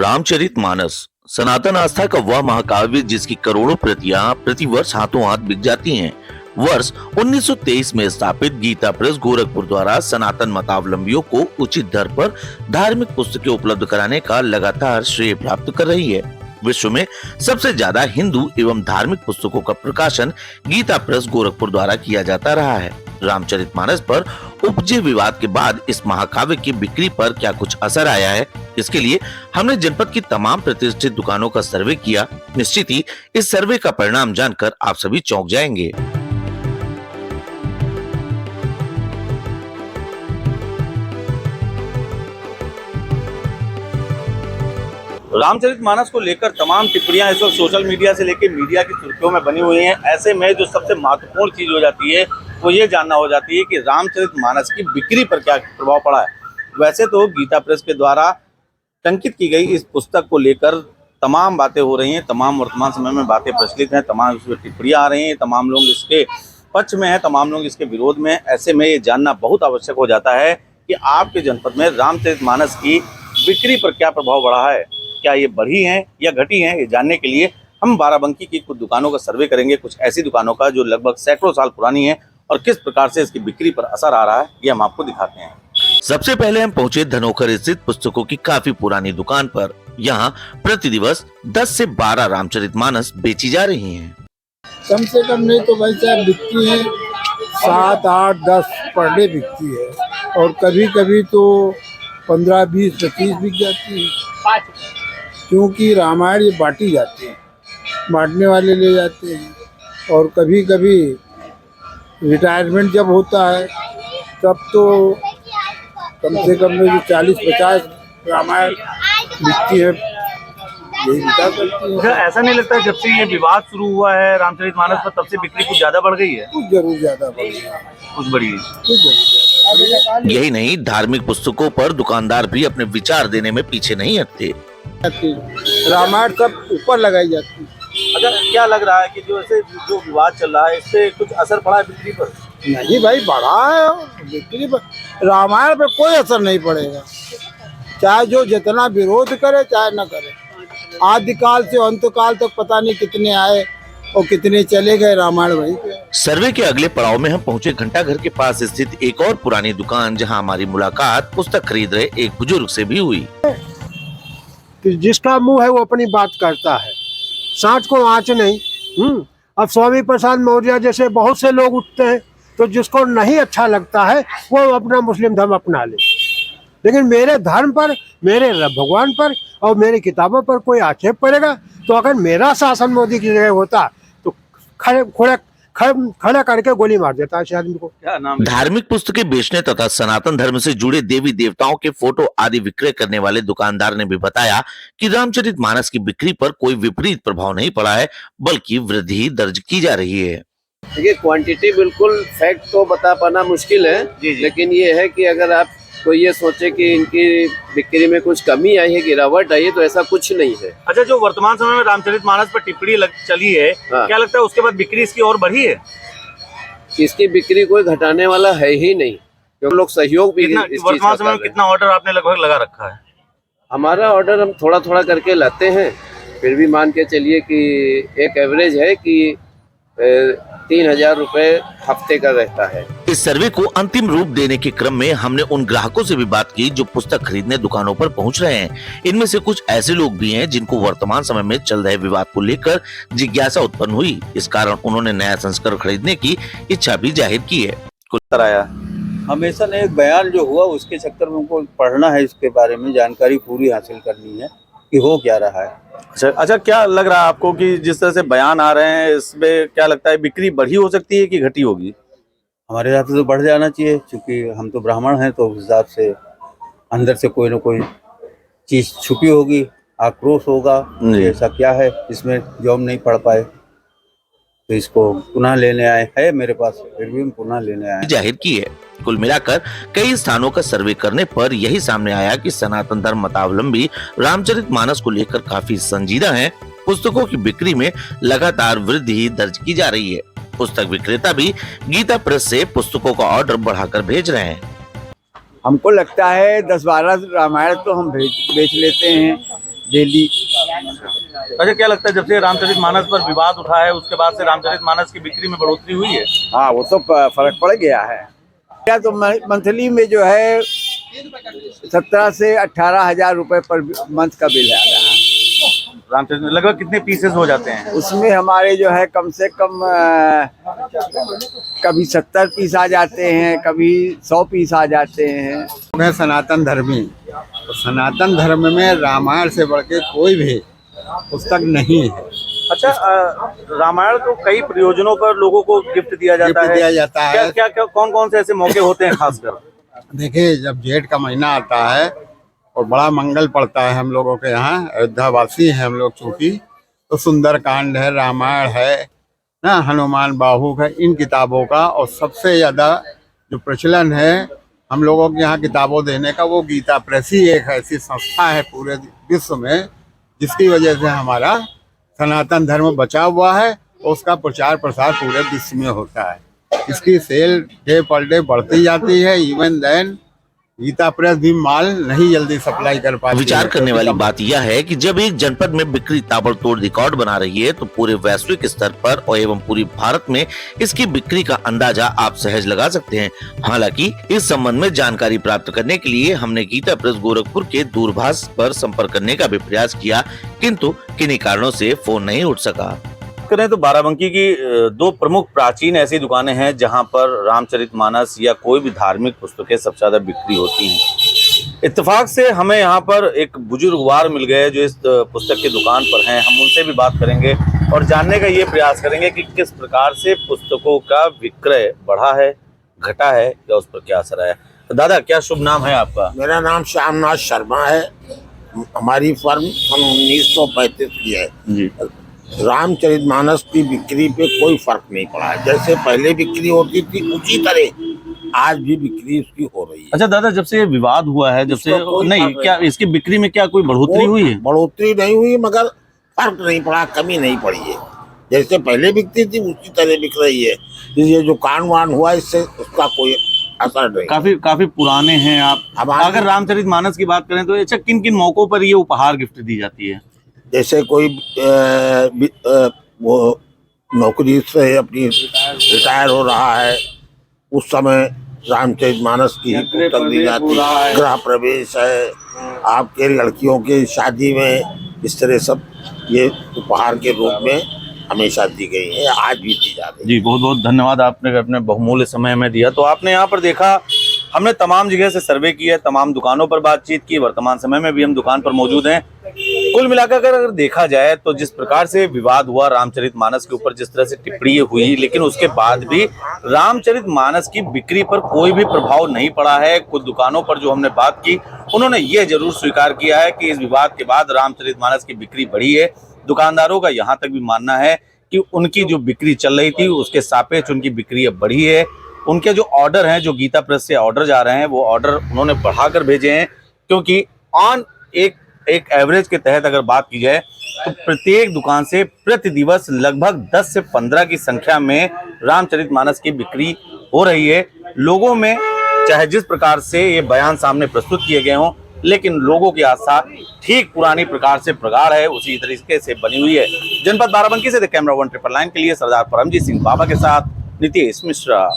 रामचरितमानस सनातन आस्था का वह महाकाव्य जिसकी करोड़ों प्रतियां प्रतिवर्ष हाथों हाथ बिक जाती हैं। वर्ष 1923 में स्थापित गीता प्रेस गोरखपुर द्वारा सनातन मतावलंबियों को उचित दर पर धार्मिक पुस्तकें उपलब्ध कराने का लगातार श्रेय प्राप्त कर रही है। विश्व में सबसे ज्यादा हिंदू एवं धार्मिक पुस्तकों का प्रकाशन गीता प्रेस गोरखपुर द्वारा किया जाता रहा है। रामचरितमानस पर उपजे विवाद के बाद इस महाकाव्य की बिक्री पर क्या कुछ असर आया है, इसके लिए हमने जनपद की तमाम प्रतिष्ठित दुकानों का सर्वे किया। निश्चित ही इस सर्वे का परिणाम जानकर आप सभी चौंक जाएंगे। रामचरितमानस को लेकर तमाम टिप्पणियां इस वक्त सोशल मीडिया से लेकर मीडिया की सुर्खियों में बनी हुई हैं। ऐसे में जो सबसे महत्वपूर्ण चीज हो जाती है वो ये जानना हो जाती है कि रामचरितमानस की बिक्री पर क्या प्रभाव पड़ा है। वैसे तो गीता प्रेस के द्वारा टंकित की गई इस पुस्तक को लेकर तमाम बातें हो रही हैं, तमाम वर्तमान समय में बातें प्रचलित हैं, तमाम इसमें टिप्पणियां आ रही हैं, तमाम लोग इसके पक्ष में हैं, तमाम लोग इसके विरोध में। ऐसे में ये जानना बहुत आवश्यक हो जाता है कि आपके जनपद में रामचरितमानस की बिक्री पर क्या प्रभाव बढ़ा है, क्या ये बढ़ी हैं या घटी हैं। ये जानने के लिए हम बाराबंकी की कुछ दुकानों का सर्वे करेंगे, कुछ ऐसी दुकानों का जो लगभग सैकड़ों साल पुरानी है और किस प्रकार से इसकी बिक्री पर असर आ रहा है ये हम आपको दिखाते हैं। सबसे पहले हम पहुंचे धनोखर स्थित पुस्तकों की काफी पुरानी दुकान पर। यहाँ प्रति दिवस 10 से 12 रामचरितमानस बेची जा रही हैं। कम से कम नहीं तो भाई साहब बिकती है 7, 8, 10 पर डे बिकती है और कभी कभी तो 15, 20, 25 बिक जाती है, क्योंकि रामायण ये बांटी जाती है, बांटने वाले ले जाते हैं। और कभी कभी रिटायरमेंट जब होता है तब तो कम से कम में 40-50 रामायण बिकती है, यही बिका करती है। ऐसा नहीं लगता जब से ये विवाद शुरू हुआ है रामचरितमानस पर तब से बिक्री कुछ ज्यादा बढ़ गई है? कुछ जरूर ज्यादा बढ़ गया, कुछ बढ़ी है, कुछ जरूर ज्यादा। यही नहीं, धार्मिक पुस्तकों पर दुकानदार भी अपने विचार देने में पीछे नहीं हटते। रामायण सब ऊपर लगाई जाती है। अच्छा, क्या लग रहा है कि जो विवाद चल रहा है इससे कुछ असर पड़ा है बिक्री पर? नहीं भाई, बढ़ा है बिक्री पर। रामायण पे कोई असर नहीं पड़ेगा, चाहे जो जितना विरोध करे चाहे न करे। आदिकाल से अंतकाल तक पता नहीं कितने आए और कितने चले गए रामायण वहीं पे। सर्वे के अगले पड़ाव में हम पहुंचे घंटाघर के पास स्थित एक और पुरानी दुकान, जहां हमारी मुलाकात पुस्तक खरीद रहे एक बुजुर्ग से भी हुई। जिसका मुंह है वो अपनी बात करता है, सांच को आँच नहीं। अब स्वामी प्रसाद मौर्य जैसे बहुत से लोग उठते हैं, तो जिसको नहीं अच्छा लगता है वो अपना मुस्लिम धर्म अपना ले, लेकिन मेरे धर्म पर, मेरे भगवान पर और मेरी किताबों पर कोई आक्षेप पड़ेगा तो अगर मेरा शासन मोदी की जगह होता तो खड़ा करके गोली मार देता है आदमी को। क्या नाम? धार्मिक पुस्तकें बेचने तथा सनातन धर्म से जुड़े देवी देवताओं के फोटो आदि विक्रय करने वाले दुकानदार ने भी बताया कि रामचरितमानस की बिक्री पर कोई विपरीत प्रभाव नहीं पड़ा है, बल्कि वृद्धि दर्ज की जा रही है। देखिए, क्वांटिटी बिल्कुल फैक्ट तो बता पाना मुश्किल है, लेकिन ये है कि अगर आप कोई ये सोचे कि इनकी बिक्री में कुछ कमी आई है, गिरावट आई है, तो ऐसा कुछ नहीं है। अच्छा, जो वर्तमान समय में रामचरितमानस पर टिप्पणी चली है, हाँ। क्या लगता है उसके बाद बिक्री इसकी और बढ़ी है? इसकी बिक्री कोई घटाने वाला है ही नहीं, क्योंकि लोग सहयोग भी वर्तमान समय में कितना ऑर्डर आपने लगभग लगा रखा है? हमारा ऑर्डर हम थोड़ा थोड़ा करके लाते हैं, फिर भी मान के चलिए कि एक एवरेज है कि 3000 रुपए हफ्ते का रहता है। इस सर्वे को अंतिम रूप देने के क्रम में हमने उन ग्राहकों से भी बात की जो पुस्तक खरीदने दुकानों पर पहुंच रहे हैं। इनमें से कुछ ऐसे लोग भी हैं जिनको वर्तमान समय में चल रहे विवाद को लेकर जिज्ञासा उत्पन्न हुई। इस कारण उन्होंने नया संस्करण खरीदने की इच्छा भी जाहिर की है। कराया हमेशा ने एक बयान जो हुआ उसके चक्कर में उनको पढ़ना है, इसके बारे में जानकारी पूरी हासिल करनी है कि हो क्या रहा है। अच्छा, क्या लग रहा है आपको कि जिस तरह से बयान आ रहे हैं इसमें क्या लगता है बिक्री बढ़ी हो सकती है कि घटी होगी? हमारे हिसाब से तो बढ़ जाना चाहिए, क्योंकि हम तो ब्राह्मण हैं, तो उस हिसाब से अंदर से कोई ना कोई चीज़ छुपी होगी, आक्रोश होगा, ऐसा क्या है इसमें जो हम नहीं पढ़ पाए, तो इसको पुनः लेने आए हैं मेरे पास, फिर भी हम पुनः लेने आए जाहिर की है। कुल मिलाकर कई स्थानों का सर्वे करने पर यही सामने आया कि सनातन धर्म मतावलंबी रामचरितमानस को लेकर काफी संजीदा हैं। पुस्तकों की बिक्री में लगातार वृद्धि दर्ज की जा रही है। पुस्तक विक्रेता भी गीता प्रेस से पुस्तकों का ऑर्डर बढ़ाकर भेज रहे हैं। हमको लगता है 10-12 रामायण तो हम बेच लेते हैं, डेली। अच्छा, क्या लगता है जब से रामचरितमानस पर विवाद उठा है उसके बाद से रामचरितमानस की बिक्री में बढ़ोतरी हुई है? हाँ, वो तो फर्क पड़ गया है। क्या तो मंथली में जो है 17 से 18 हजार रुपए पर मंथ का बिल आ रहा है। रामचरित लगभग कितने पीसेस हो जाते हैं? उसमें हमारे जो है कम से कम कभी 70 पीस आ जाते हैं, कभी 100 पीस आ जाते हैं। मैं सनातन धर्मी, तो सनातन धर्म में रामायण से बढ़ के कोई भी पुस्तक नहीं है। अच्छा, रामायण तो कई प्रयोजनों पर लोगों को गिफ्ट दिया जाता है। दिया जाता है। क्या कौन कौन से ऐसे मौके होते हैं खासकर? देखिए, जब जेठ का महीना आता है और बड़ा मंगल पड़ता है हम लोगों के यहाँ, अयोध्यावासी हैं हम लोग चूंकि, तो सुंदरकांड है, रामायण है ना, हनुमान बाहु है, इन किताबों का। और सबसे ज़्यादा जो प्रचलन है हम लोगों के यहाँ किताबों देने का, वो गीता प्रेस ही एक ऐसी संस्था है पूरे विश्व में जिसकी वजह से हमारा सनातन धर्म बचा हुआ है और उसका प्रचार प्रसार पूरे विश्व में होता है। इसकी सेल डे पर डे बढ़ती जाती है। इवन देन गीता प्रेस भी माल नहीं जल्दी सप्लाई कर पाती। विचार करने वाली बात यह है कि जब एक जनपद में बिक्री ताबड़तोड़ रिकॉर्ड बना रही है तो पूरे वैश्विक स्तर पर और एवं पूरी भारत में इसकी बिक्री का अंदाजा आप सहज लगा सकते हैं। हालांकि इस संबंध में जानकारी प्राप्त करने के लिए हमने गीता प्रेस गोरखपुर के दूरभाष पर संपर्क करने का भी प्रयास किया, किंतु किन्हीं कारणों से फोन नहीं उठ सका। करें तो बाराबंकी की दो प्रमुख प्राचीन ऐसी दुकानें हैं जहां पर रामचरितमानस या कोई भी धार्मिक पुस्तकें सबसे ज्यादा बिक्री होती हैं। इत्तेफाक से हमें यहाँ पर एक बुजुर्गवार मिल गए जो इस पुस्तक की दुकान पर हैं। हम उनसे भी बात करेंगे और जानने का ये प्रयास करेंगे कि किस प्रकार से पुस्तकों का विक्रय बढ़ा है, घटा है या उस पर क्या असर है। तो दादा, क्या शुभ नाम है आपका? मेरा नाम श्यामनाथ शर्मा है। हमारी फर्म सन 1935 की है जी। रामचरितमानस की बिक्री पे कोई फर्क नहीं पड़ा है। जैसे पहले बिक्री होती थी उसी तरह आज भी बिक्री उसकी हो रही है। अच्छा दादा, जब से ये विवाद हुआ है, जब से नहीं, क्या इसकी बिक्री में क्या कोई बढ़ोतरी हुई है? बढ़ोतरी नहीं हुई, मगर फर्क नहीं पड़ा, कमी नहीं पड़ी है। जैसे पहले बिकती थी उसी तरह बिक रही है। ये जो कांड वांड हुआ इससे उसका कोई असर नहीं। काफी पुराने हैं आप। अगर रामचरितमानस की बात करें तो अच्छा, किन किन मौकों पर ये उपहार गिफ्ट दी जाती है? जैसे कोई वो नौकरी से अपनी रिटायर हो रहा है उस समय रामचरितमानस की ही पुस्तक दी जाती है। गृह प्रवेश है, आपके लड़कियों की शादी में, इस तरह सब ये उपहार के रूप में हमेशा दी गई है, आज भी दी जाती है। जी, बहुत बहुत धन्यवाद, आपने अपने बहुमूल्य समय हमें दिया। तो आपने यहाँ पर देखा, हमने तमाम जगह से सर्वे किया, तमाम दुकानों पर बातचीत की। वर्तमान समय में भी हम दुकान पर मौजूद हैं। कुल मिलाकर अगर देखा जाए तो जिस प्रकार से विवाद हुआ रामचरितमानस के ऊपर, जिस तरह से टिप्पणी हुई, लेकिन उसके बाद भी रामचरितमानस की बिक्री पर कोई भी प्रभाव नहीं पड़ा है। कुछ दुकानों पर जो हमने बात की, उन्होंने ये जरूर स्वीकार किया है कि इस विवाद के बाद रामचरितमानस की बिक्री बढ़ी है। दुकानदारों का यहाँ तक भी मानना है कि उनकी जो बिक्री चल रही थी उसके सापेक्ष उनकी बिक्री अब बढ़ी है। उनके जो ऑर्डर हैं, जो गीता प्रेस से ऑर्डर जा रहे हैं, वो ऑर्डर उन्होंने बढ़ाकर भेजे हैं, क्योंकि ऑन एक एवरेज के तहत अगर बात की जाए तो प्रत्येक दुकान से प्रति दिवस लगभग 10 से 15 की संख्या में रामचरितमानस की बिक्री हो रही है। लोगों में चाहे जिस प्रकार से ये बयान सामने प्रस्तुत किए गए हों, लेकिन लोगों की आस्था ठीक पुरानी प्रकार से प्रगाढ़ है, उसी तरीके से बनी हुई है। जनपद बाराबंकी से कैमरा 1 999 के लिए सरदार परमजीत सिंह बाबा के साथ नितेश मिश्रा।